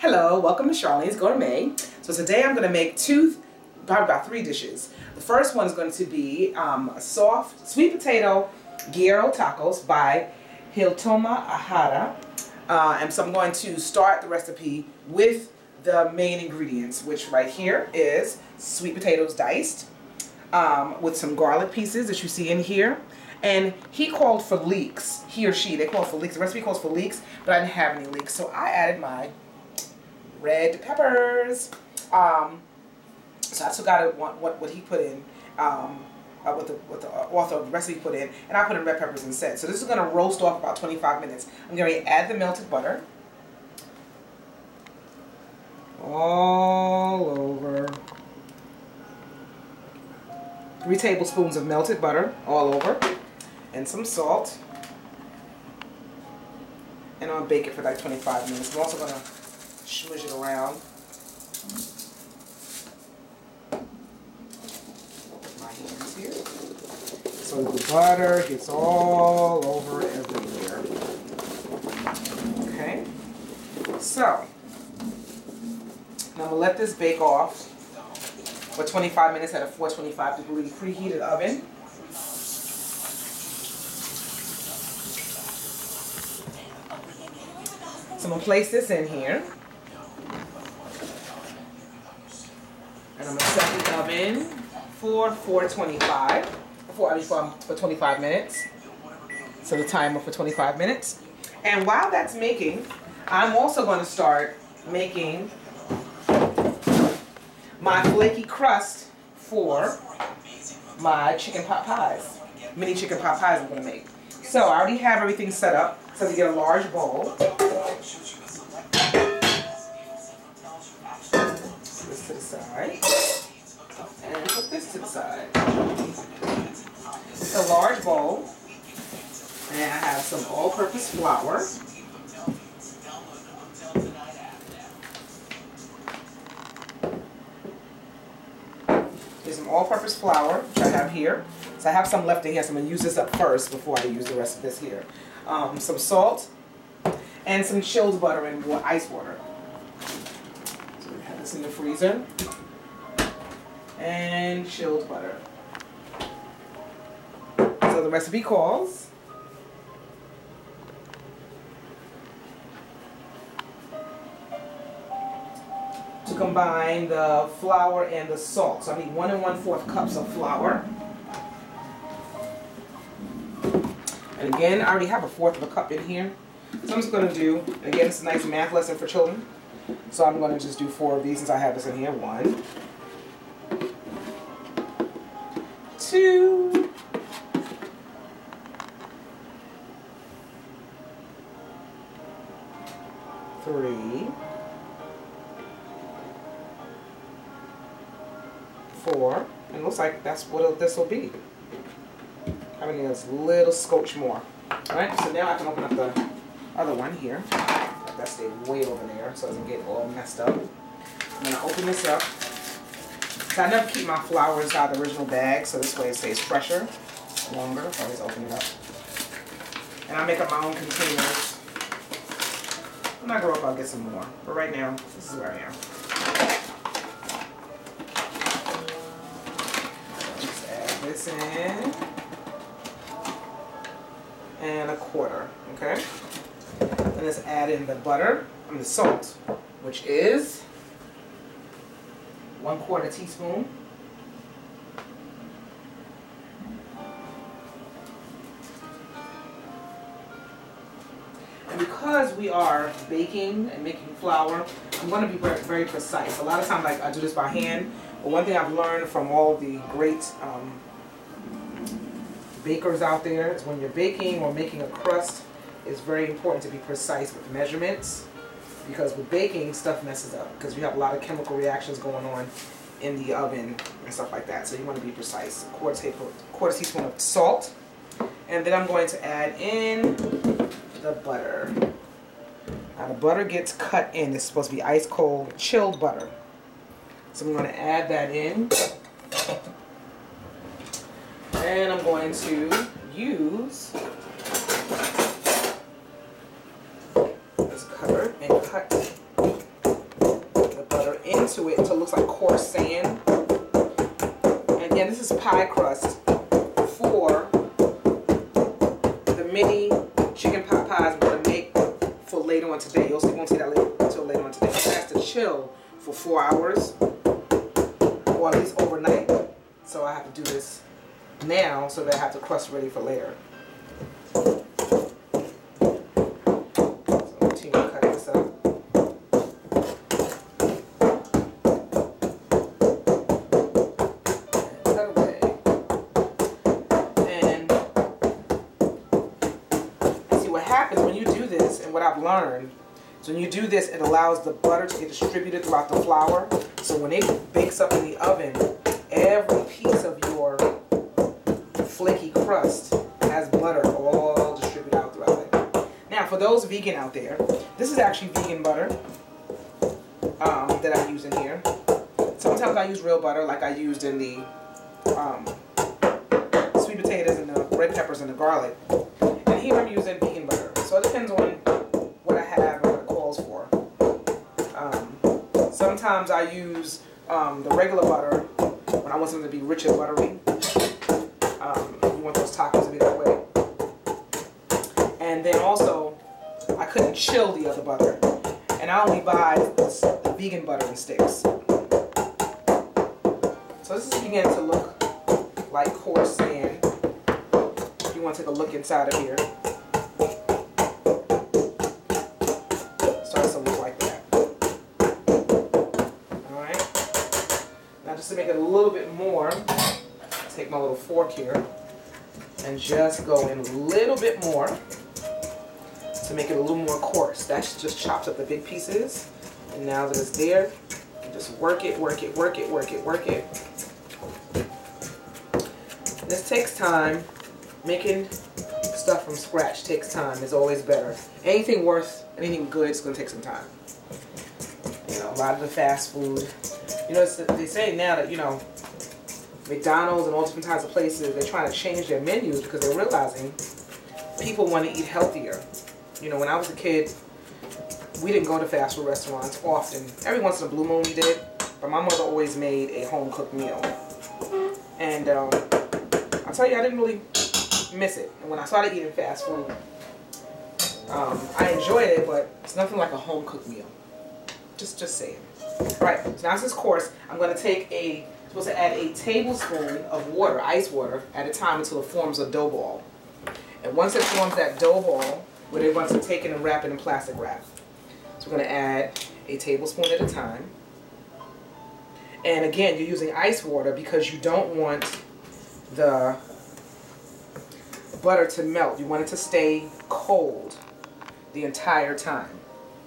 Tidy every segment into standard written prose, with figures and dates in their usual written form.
Hello, welcome to Charlene's Gourmet. So today I'm going to make probably about three dishes. The first one is going to be a soft sweet potato gyro tacos by Hiltoma Ahara. And so I'm going to start the recipe with the main ingredients, which right here is sweet potatoes diced with some garlic pieces that you see in here. And he called for leeks, he or she, they called for leeks. The recipe calls for leeks, but I didn't have any leeks, so I added my red peppers. So I took out what he put in, what the author of the recipe put in, and I put in red peppers instead. So this is going to roast off about 25 minutes. I'm going to add the melted butter all over. 3 tablespoons of melted butter all over, and some salt. And I'll bake it for like 25 minutes. I'm also going to smoosh it around. Put my hands here. So the butter gets all over everywhere. Okay. So, now I'm going to let this bake off for 25 minutes at a 425 degree preheated oven. So I'm going to place this in here. And I'm going to set the oven for 425, for 25 minutes. So the timer for 25 minutes. And while that's making, I'm also going to start making my flaky crust for my chicken pot pies. Mini chicken pot pies I'm going to make. So I already have everything set up. So you get a large bowl. This to the side. And put this to the side. It's a large bowl. And I have some all-purpose flour. There's some all-purpose flour, which I have here. So I have some left in here, so I'm going to use this up first before I use the rest of this here. Some salt and some chilled butter and ice water. So we have this in the freezer. And chilled butter. So the recipe calls to combine the flour and the salt. So I need 1 1/4 cups of flour. And again, I already have 1/4 of a cup in here. So I'm just going to do, again, it's a nice math lesson for children. So I'm going to just do 4 of these since I have this in here. 1, 2, 3, 4, and it looks like that's what this will be. I mean, there's a little scotch more. Alright, so now I can open up the other one here. That stayed way over there so it doesn't get all messed up. I'm going to open this up. So I never keep my flour inside the original bag, so this way it stays fresher, longer. So I always open it up. And I make up my own containers. When I grow up, I'll get some more. But right now, this is where I am. Just add this in. And 1/4, okay? And let's add in the butter and the salt, which is 1/4 teaspoon. And because we are baking and making flour, I'm going to be very, very precise. A lot of times I do this by hand, but one thing I've learned from all the great bakers out there is when you're baking or making a crust, it's very important to be precise with measurements, because with baking stuff messes up because you have a lot of chemical reactions going on in the oven and stuff like that. So you want to be precise. 1/4 teaspoon of salt, and then I'm going to add in the butter. Now the butter gets cut in. It's supposed to be ice cold chilled butter. So I'm going to add that in. And I'm going to use this cutter and cut into it until it looks like coarse sand. And again, this is pie crust for the mini chicken pot pies I'm going to make for later on today. You won't see that until later on today. It has to chill for 4 hours, or at least overnight. So I have to do this now so that I have the crust ready for later. So I'll continue to cut this up. What I've learned is when you do this, it allows the butter to get distributed throughout the flour. So when it bakes up in the oven, every piece of your flaky crust has butter all distributed out throughout it. Now, for those vegan out there, this is actually vegan butter that I use in here. Sometimes I use real butter, like I used in the sweet potatoes and the red peppers and the garlic. And here I'm using vegan butter. So it depends on what I have and what it calls for. Sometimes I use the regular butter when I want something to be rich and buttery. You want those tacos to be that way. And then also, I couldn't chill the other butter. And I only buy the vegan butter in sticks. So this is beginning to look like coarse sand. You want to take a look inside of here. Just to make it a little bit more, take my little fork here and just go in a little bit more to make it a little more coarse. That just chops up the big pieces. And now that it's there, you just work it, work it, work it, work it, work it. This takes time. Making stuff from scratch takes time. It's always better. Anything good is going to take some time. You know, a lot of the fast food. You know, they say now that, you know, McDonald's and all different types of places, they're trying to change their menus because they're realizing people want to eat healthier. You know, when I was a kid, we didn't go to fast food restaurants often. Every once in a blue moon we did, but my mother always made a home-cooked meal. And I'll tell you, I didn't really miss it. And when I started eating fast food, I enjoyed it, but it's nothing like a home-cooked meal. Just saying. Right, so now this is coarse. I'm going to take supposed to add a tablespoon of water, ice water, at a time until it forms a dough ball. And once it forms that dough ball, we're going to take it and wrap it in plastic wrap. So we're going to add a tablespoon at a time. And again, you're using ice water because you don't want the butter to melt. You want it to stay cold the entire time.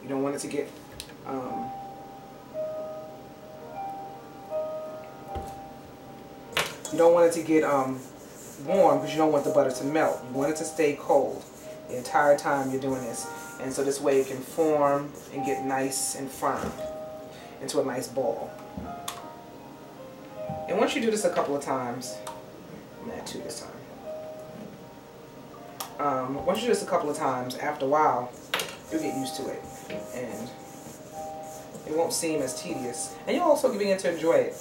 You don't want it to get warm because you don't want the butter to melt. You want it to stay cold the entire time you're doing this. And so this way it can form and get nice and firm into a nice ball. And once you do this a couple of times, I'm going to add 2 this time. Once you do this a couple of times, after a while, you'll get used to it. And it won't seem as tedious. And you'll also begin to enjoy it.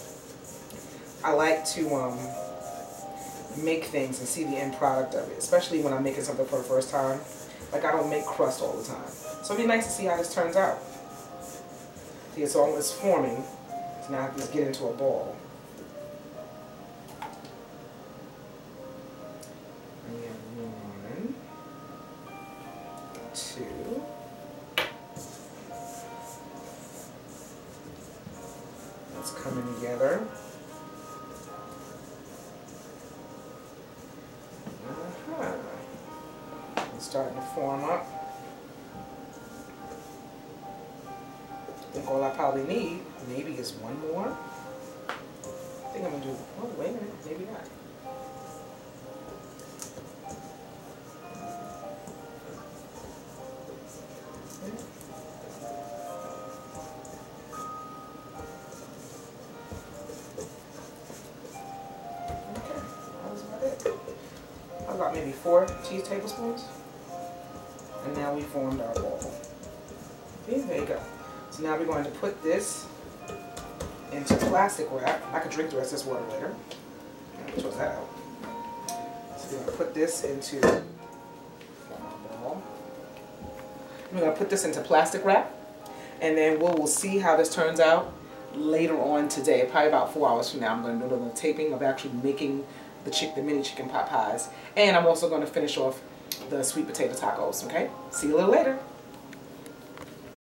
I like to make things and see the end product of it, especially when I'm making something for the first time. Like, I don't make crust all the time. So it'd be nice to see how this turns out. See, it's almost forming. So now I can just get into a ball. And we have 1, 2. It's coming together. It's starting to form up. I think all I probably need maybe is 1 more. I think I'm going to do, oh wait a minute, maybe not. About maybe 4 tablespoons, and now we formed our ball. Okay, there you go. So now we're going to put this into plastic wrap. I could drink the rest of this water later. Toss that out. So we're going to put this into I'm going to put this into plastic wrap, and then we'll see how this turns out later on today. Probably about 4 hours from now. I'm going to do a little taping of actually making the mini chicken pot pies, and I'm also going to finish off the sweet potato tacos. Okay, see you a little later.